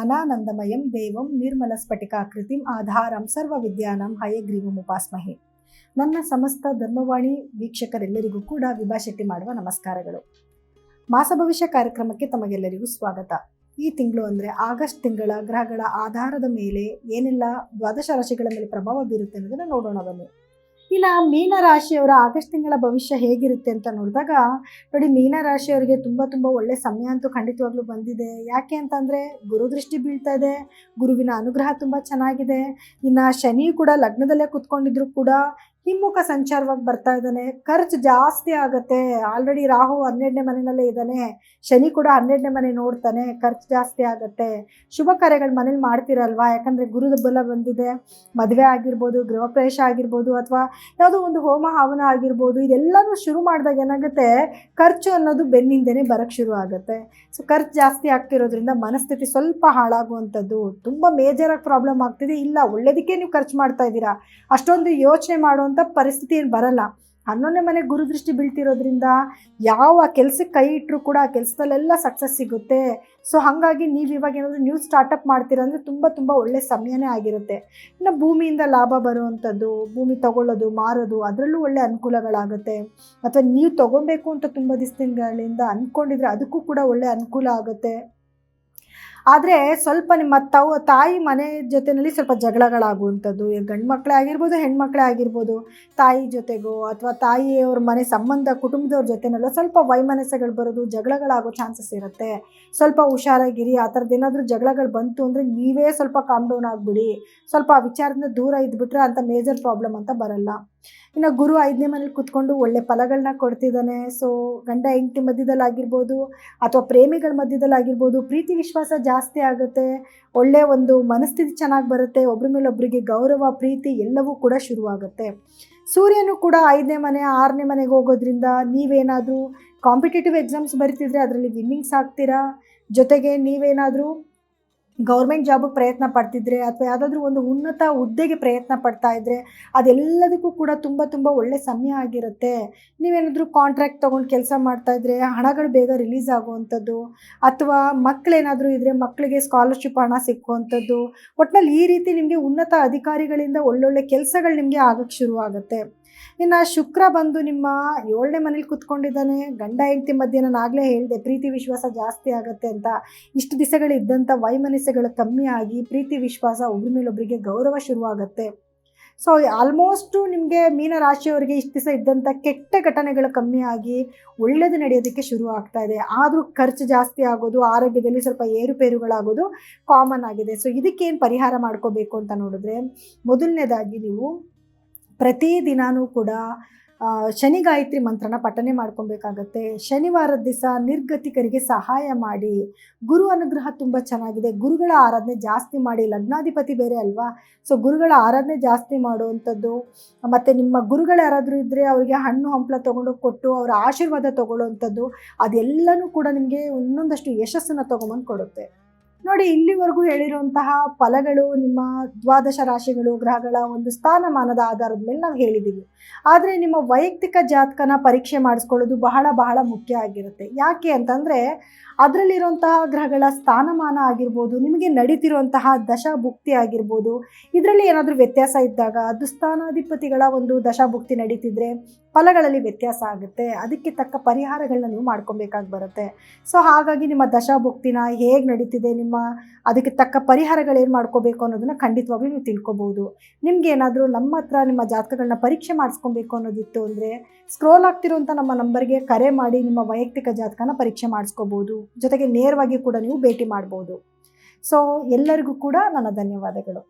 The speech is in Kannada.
ಜ್ಞಾನಾನಂದಮಯಂ ದೇವಂ ನಿರ್ಮಲಸ್ಫಟಿಕಾಕೃತಿಂ ಆಧಾರಂ ಸರ್ವವಿದ್ಯಾನಾಂ ಹಯಗ್ರೀವಮುಪಾಸ್ಮಹೆ. ನನ್ನ ಸಮಸ್ತ ಧರ್ಮವಾಣಿ ವೀಕ್ಷಕರೆಲ್ಲರಿಗೂ ಕೂಡ ವಿಭಾ ಶೆಟ್ಟಿ ಮಾಡುವ ನಮಸ್ಕಾರಗಳು. ಮಾಸ ಭವಿಷ್ಯ ಕಾರ್ಯಕ್ರಮಕ್ಕೆ ತಮಗೆಲ್ಲರಿಗೂ ಸ್ವಾಗತ. ಈ ತಿಂಗಳು ಅಂದರೆ ಆಗಸ್ಟ್ ತಿಂಗಳ ಗ್ರಹಗಳ ಆಧಾರದ ಮೇಲೆ ಏನೆಲ್ಲ ದ್ವಾದಶ ರಾಶಿಗಳ ಮೇಲೆ ಪ್ರಭಾವ ಬೀರುತ್ತೆ ಅನ್ನೋದನ್ನು ನೋಡೋಣ ಬನ್ನಿ. ಇನ್ನು ಮೀನರಾಶಿಯವರ ಆಗಸ್ಟ್ ತಿಂಗಳ ಭವಿಷ್ಯ ಹೇಗಿರುತ್ತೆ ಅಂತ ನೋಡಿದಾಗ ನೋಡಿ, ಮೀನರಾಶಿಯವರಿಗೆ ತುಂಬ ಒಳ್ಳೆ ಸಮಯ ಅಂತೂ ಖಂಡಿತವಾಗ್ಲೂ ಬಂದಿದೆ. ಯಾಕೆ ಅಂತಂದರೆ ಗುರುದೃಷ್ಟಿ ಬೀಳ್ತಾ ಇದೆ, ಗುರುವಿನ ಅನುಗ್ರಹ ತುಂಬ ಚೆನ್ನಾಗಿದೆ. ಇನ್ನು ಶನಿ ಕೂಡ ಲಗ್ನದಲ್ಲೇ ಕುತ್ಕೊಂಡಿದ್ರು ಕೂಡ ಹಿಮ್ಮುಖ ಸಂಚಾರವಾಗಿ ಬರ್ತಾ ಇದ್ದಾನೆ. ಖರ್ಚು ಜಾಸ್ತಿ ಆಗುತ್ತೆ. ಆಲ್ರೆಡಿ ರಾಹು 12ನೇ ಮನೆಯಲ್ಲೇ ಇದ್ದಾನೆ, ಶನಿ ಕೂಡ 12ನೇ ಮನೆ ನೋಡ್ತಾನೆ, ಖರ್ಚು ಜಾಸ್ತಿ ಆಗುತ್ತೆ. ಶುಭ ಕಾರ್ಯಗಳು ಮನೇಲಿ ಮಾಡ್ತೀರಲ್ವಾ, ಯಾಕಂದರೆ ಗುರುದ ಬಲ ಬಂದಿದೆ. ಮದುವೆ ಆಗಿರ್ಬೋದು, ಗೃಹ ಪ್ರವೇಶ ಆಗಿರ್ಬೋದು, ಅಥವಾ ಯಾವುದೋ ಒಂದು ಹೋಮ ಹವನ ಆಗಿರ್ಬೋದು, ಇದೆಲ್ಲನೂ ಶುರು ಮಾಡಿದಾಗ ಏನಾಗುತ್ತೆ, ಖರ್ಚು ಅನ್ನೋದು ಬೆನ್ನಿಂದನೇ ಬರೋಕ್ಕೆ ಶುರು ಆಗುತ್ತೆ. ಸೊ ಖರ್ಚು ಜಾಸ್ತಿ ಆಗ್ತಿರೋದ್ರಿಂದ ಮನಸ್ಥಿತಿ ಸ್ವಲ್ಪ ಹಾಳಾಗುವಂಥದ್ದು, ತುಂಬ ಮೇಜರಾಗಿ ಪ್ರಾಬ್ಲಮ್ ಆಗ್ತಿದೆ. ಇಲ್ಲ, ಒಳ್ಳೇದಕ್ಕೆ ನೀವು ಖರ್ಚು ಮಾಡ್ತಾ ಇದ್ದೀರಾ, ಅಷ್ಟೊಂದು ಯೋಚನೆ ಮಾಡುವಂಥ ಪರಿಸ್ಥಿತಿ ಏನು ಬರಲ್ಲ. 11ನೇ ಮನೆ ಗುರುದೃಷ್ಟಿ ಬೀಳ್ತಿರೋದ್ರಿಂದ ಯಾವ ಕೆಲಸಕ್ಕೆ ಕೈ ಇಟ್ಟರೂ ಕೂಡ ಆ ಕೆಲಸದಲ್ಲೆಲ್ಲ ಸಕ್ಸಸ್ ಸಿಗುತ್ತೆ. ಸೊ ಹಾಗಾಗಿ ನೀವು ಇವಾಗ ಏನಾದರೂ ನ್ಯೂ ಸ್ಟಾರ್ಟಪ್ ಮಾಡ್ತೀರಾ ಅಂದರೆ ತುಂಬ ಒಳ್ಳೆ ಸಮಯನೇ ಆಗಿರುತ್ತೆ. ಇನ್ನು ಭೂಮಿಯಿಂದ ಲಾಭ ಬರುವಂಥದ್ದು, ಭೂಮಿ ತಗೊಳ್ಳೋದು ಮಾರೋದು, ಅದರಲ್ಲೂ ಒಳ್ಳೆ ಅನುಕೂಲಗಳಾಗುತ್ತೆ. ಅಥವಾ ನೀವು ತೊಗೊಬೇಕು ಅಂತ ತುಂಬ ದಿವಸಗಳಿಂದ ಅಂದ್ಕೊಂಡಿದ್ರೆ ಅದಕ್ಕೂ ಕೂಡ ಒಳ್ಳೆ ಅನುಕೂಲ ಆಗುತ್ತೆ. ಆದರೆ ಸ್ವಲ್ಪ ನಿಮ್ಮ ತಾಯಿ ಮನೆ ಜೊತೆಯಲ್ಲಿ ಸ್ವಲ್ಪ ಜಗಳಗಳಾಗುವಂಥದ್ದು, ಗಂಡು ಮಕ್ಕಳೇ ಆಗಿರ್ಬೋದು ಹೆಣ್ಮಕ್ಳೇ ಆಗಿರ್ಬೋದು, ತಾಯಿ ಜೊತೆಗೋ ಅಥವಾ ತಾಯಿಯವ್ರ ಮನೆ ಸಂಬಂಧ ಕುಟುಂಬದವ್ರ ಜೊತೆನೆಲ್ಲ ಸ್ವಲ್ಪ ವೈಮನಸ್ಸುಗಳು ಬರೋದು, ಜಗಳಗಳಾಗೋ ಚಾನ್ಸಸ್ ಇರುತ್ತೆ. ಸ್ವಲ್ಪ ಹುಷಾರಾಗಿರಿ. ಆ ಥರದ್ದು ಏನಾದರೂ ಜಗಳಗಳು ಬಂತು ಅಂದರೆ ನೀವೇ ಸ್ವಲ್ಪ ಕಾಮ್ ಡೌನ್ ಆಗಿಬಿಡಿ. ಸ್ವಲ್ಪ ಆ ವಿಚಾರದಿಂದ ದೂರ ಇದ್ಬಿಟ್ರೆ ಅಂಥ ಮೇಜರ್ ಪ್ರಾಬ್ಲಮ್ ಅಂತ ಬರಲ್ಲ. ಇನ್ನು ಗುರು 5ನೇ ಮನೇಲಿ ಕೂತ್ಕೊಂಡು ಒಳ್ಳೆ ಫಲಗಳನ್ನ ಕೊಡ್ತಿದ್ದಾನೆ. ಸೊ ಗಂಡ ಹೆಂಡತಿ ಮಧ್ಯದಲ್ಲಾಗಿರ್ಬೋದು ಅಥವಾ ಪ್ರೇಮಿಗಳ ಮಧ್ಯದಲ್ಲಾಗಿರ್ಬೋದು ಪ್ರೀತಿ ವಿಶ್ವಾಸ ಜಾಸ್ತಿ ಆಗುತ್ತೆ. ಒಳ್ಳೆಯ ಒಂದು ಮನಸ್ಥಿತಿ ಚೆನ್ನಾಗಿ ಬರುತ್ತೆ. ಒಬ್ಬರ ಮೇಲೆ ಒಬ್ಬರಿಗೆ ಗೌರವ ಪ್ರೀತಿ ಎಲ್ಲವೂ ಕೂಡ ಶುರುವಾಗುತ್ತೆ. ಸೂರ್ಯನು ಕೂಡ 5ನೇ ಮನೆ 6ನೇ ಮನೆಗೆ ಹೋಗೋದ್ರಿಂದ ನೀವೇನಾದರೂ ಕಾಂಪಿಟೇಟಿವ್ ಎಕ್ಸಾಮ್ಸ್ ಬರೀತಿದ್ರೆ ಅದರಲ್ಲಿ ವಿನ್ನಿಂಗ್ಸ್ ಆಗ್ತೀರಾ. ಜೊತೆಗೆ ನೀವೇನಾದರೂ ಗೌರ್ಮೆಂಟ್ ಜಾಬಿಗೆ ಪ್ರಯತ್ನ ಪಡ್ತಿದ್ರೆ ಅಥವಾ ಯಾವುದಾದ್ರೂ ಒಂದು ಉನ್ನತ ಹುದ್ದೆಗೆ ಪ್ರಯತ್ನ ಪಡ್ತಾ ಇದ್ದರೆ ಅದೆಲ್ಲದಕ್ಕೂ ಕೂಡ ತುಂಬ ಒಳ್ಳೆ ಸಮಯ ಆಗಿರುತ್ತೆ. ನೀವೇನಾದರೂ ಕಾಂಟ್ರಾಕ್ಟ್ ತೊಗೊಂಡು ಕೆಲಸ ಮಾಡ್ತಾಯಿದ್ರೆ ಹಣಗಳು ಬೇಗ ರಿಲೀಸ್ ಆಗುವಂಥದ್ದು, ಅಥವಾ ಮಕ್ಕಳೇನಾದರೂ ಇದ್ದರೆ ಮಕ್ಕಳಿಗೆ ಸ್ಕಾಲರ್ಶಿಪ್ ಹಣ ಸಿಕ್ಕುವಂಥದ್ದು. ಒಟ್ಟಿನಲ್ಲಿ ಈ ರೀತಿ ನಿಮಗೆ ಉನ್ನತ ಅಧಿಕಾರಿಗಳಿಂದ ಒಳ್ಳೊಳ್ಳೆ ಕೆಲಸಗಳು ನಿಮಗೆ ಆಗೋಕ್ಕೆ ಶುರುವಾಗುತ್ತೆ. ಇನ್ನು ಶುಕ್ರ ಬಂದು ನಿಮ್ಮ 7ನೇ ಮನೇಲಿ ಕೂತ್ಕೊಂಡಿದ್ದಾನೆ. ಗಂಡ ಹೆಂಡತಿ ಮಧ್ಯೆ ನಾನು ಆಗಲೇ ಹೇಳಿದೆ ಪ್ರೀತಿ ವಿಶ್ವಾಸ ಜಾಸ್ತಿ ಆಗುತ್ತೆ ಅಂತ. ಇಷ್ಟು ದಿವಸಗಳಿದ್ದಂಥ ವೈಮನಸ್ಸುಗಳು ಕಮ್ಮಿ ಆಗಿ ಪ್ರೀತಿ ವಿಶ್ವಾಸ, ಒಬ್ಬರ ಮೇಲೊಬ್ಬರಿಗೆ ಗೌರವ ಶುರುವಾಗುತ್ತೆ. ಸೊ ಆಲ್ಮೋಸ್ಟು ನಿಮಗೆ ಮೀನರಾಶಿಯವರಿಗೆ ಇಷ್ಟು ದಿವಸ ಇದ್ದಂಥ ಕೆಟ್ಟ ಘಟನೆಗಳು ಕಮ್ಮಿ ಆಗಿ ಒಳ್ಳೆಯದು ನಡೆಯೋದಕ್ಕೆ ಶುರು ಆಗ್ತಾ ಇದೆ. ಆದರೂ ಖರ್ಚು ಜಾಸ್ತಿ ಆಗೋದು, ಆರೋಗ್ಯದಲ್ಲಿ ಸ್ವಲ್ಪ ಏರುಪೇರುಗಳಾಗೋದು ಕಾಮನ್ ಆಗಿದೆ. ಸೊ ಇದಕ್ಕೇನು ಪರಿಹಾರ ಮಾಡ್ಕೋಬೇಕು ಅಂತ ನೋಡಿದ್ರೆ, ಮೊದಲನೇದಾಗಿ ನೀವು ಪ್ರತಿದಿನಾನೂ ಕೂಡ ಶನಿ ಗಾಯತ್ರಿ ಮಂತ್ರನ ಪಠನೆ ಮಾಡ್ಕೊಬೇಕಾಗತ್ತೆ. ಶನಿವಾರದ ದಿವಸ ನಿರ್ಗತಿಕರಿಗೆ ಸಹಾಯ ಮಾಡಿ. ಗುರು ಅನುಗ್ರಹ ತುಂಬ ಚೆನ್ನಾಗಿದೆ. ಗುರುಗಳ ಆರಾಧನೆ ಜಾಸ್ತಿ ಮಾಡಿ. ಲಗ್ನಾಧಿಪತಿ ಬೇರೆ ಅಲ್ವಾ, ಸೊ ಗುರುಗಳ ಆರಾಧನೆ ಜಾಸ್ತಿ ಮಾಡುವಂಥದ್ದು. ಮತ್ತು ನಿಮ್ಮ ಗುರುಗಳು ಯಾರಾದರೂ ಇದ್ದರೆ ಅವರಿಗೆ ಹಣ್ಣು ಹಂಪಲ ತೊಗೊಂಡೋಗಿ ಕೊಟ್ಟು ಅವರ ಆಶೀರ್ವಾದ ತೊಗೊಳ್ಳೋವಂಥದ್ದು, ಅದೆಲ್ಲನೂ ಕೂಡ ನಿಮಗೆ ಇನ್ನೊಂದಷ್ಟು ಯಶಸ್ಸನ್ನು ತೊಗೊಂಬಂದು ಕೊಡುತ್ತೆ. ನೋಡಿ, ಇಲ್ಲಿವರೆಗೂ ಹೇಳಿರುವಂತಹ ಫಲಗಳು ನಿಮ್ಮ ದ್ವಾದಶ ರಾಶಿಗಳು ಗ್ರಹಗಳ ಒಂದು ಸ್ಥಾನಮಾನದ ಆಧಾರದ ಮೇಲೆ ನಾವು ಹೇಳಿದ್ದೀವಿ. ಆದರೆ ನಿಮ್ಮ ವೈಯಕ್ತಿಕ ಜಾತಕನ ಪರೀಕ್ಷೆ ಮಾಡಿಸ್ಕೊಳ್ಳೋದು ಬಹಳ ಮುಖ್ಯ ಆಗಿರುತ್ತೆ. ಯಾಕೆ ಅಂತಂದರೆ ಅದರಲ್ಲಿರುವಂತಹ ಗ್ರಹಗಳ ಸ್ಥಾನಮಾನ ಆಗಿರ್ಬೋದು, ನಿಮಗೆ ನಡೀತಿರುವಂತಹ ದಶಾಭುಕ್ತಿ ಆಗಿರ್ಬೋದು, ಇದರಲ್ಲಿ ಏನಾದರೂ ವ್ಯತ್ಯಾಸ ಇದ್ದಾಗ ದುಸ್ಥಾನಾಧಿಪತಿಗಳ ಒಂದು ದಶಾಭುಕ್ತಿ ನಡೀತಿದ್ರೆ ಫಲಗಳಲ್ಲಿ ವ್ಯತ್ಯಾಸ ಆಗುತ್ತೆ. ಅದಕ್ಕೆ ತಕ್ಕ ಪರಿಹಾರಗಳನ್ನ ನೀವು ಮಾಡ್ಕೊಬೇಕಾಗಿ ಬರುತ್ತೆ. ಸೊ ಹಾಗಾಗಿ ನಿಮ್ಮ ದಶಾಭುಕ್ತಿನ ಹೇಗೆ ನಡೀತಿದೆ, ಅದಕ್ಕೆ ತಕ್ಕ ಪರಿಹಾರಗಳೇನು ಮಾಡ್ಕೋಬೇಕು ಅನ್ನೋದನ್ನು ಖಂಡಿತವಾಗ್ಲೂ ನೀವು ತಿಳ್ಕೊಬೋದು. ನಿಮ್ಗೆ ಏನಾದರೂ ನಮ್ಮ ಹತ್ರ ನಿಮ್ಮ ಜಾತಕಗಳನ್ನ ಪರೀಕ್ಷೆ ಮಾಡಿಸ್ಕೊಬೇಕು ಅನ್ನೋದಿತ್ತು ಅಂದರೆ ಸ್ಕ್ರೋಲ್ ಆಗ್ತಿರುವಂಥ ನಮ್ಮ ನಂಬರ್ಗೆ ಕರೆ ಮಾಡಿ ನಿಮ್ಮ ವೈಯಕ್ತಿಕ ಜಾತಕನ ಪರೀಕ್ಷೆ ಮಾಡಿಸ್ಕೋಬೋದು. ಜೊತೆಗೆ ನೇರವಾಗಿ ಕೂಡ ನೀವು ಭೇಟಿ ಮಾಡ್ಬೋದು. ಸೊ ಎಲ್ಲರಿಗೂ ಕೂಡ ನನ್ನ ಧನ್ಯವಾದಗಳು.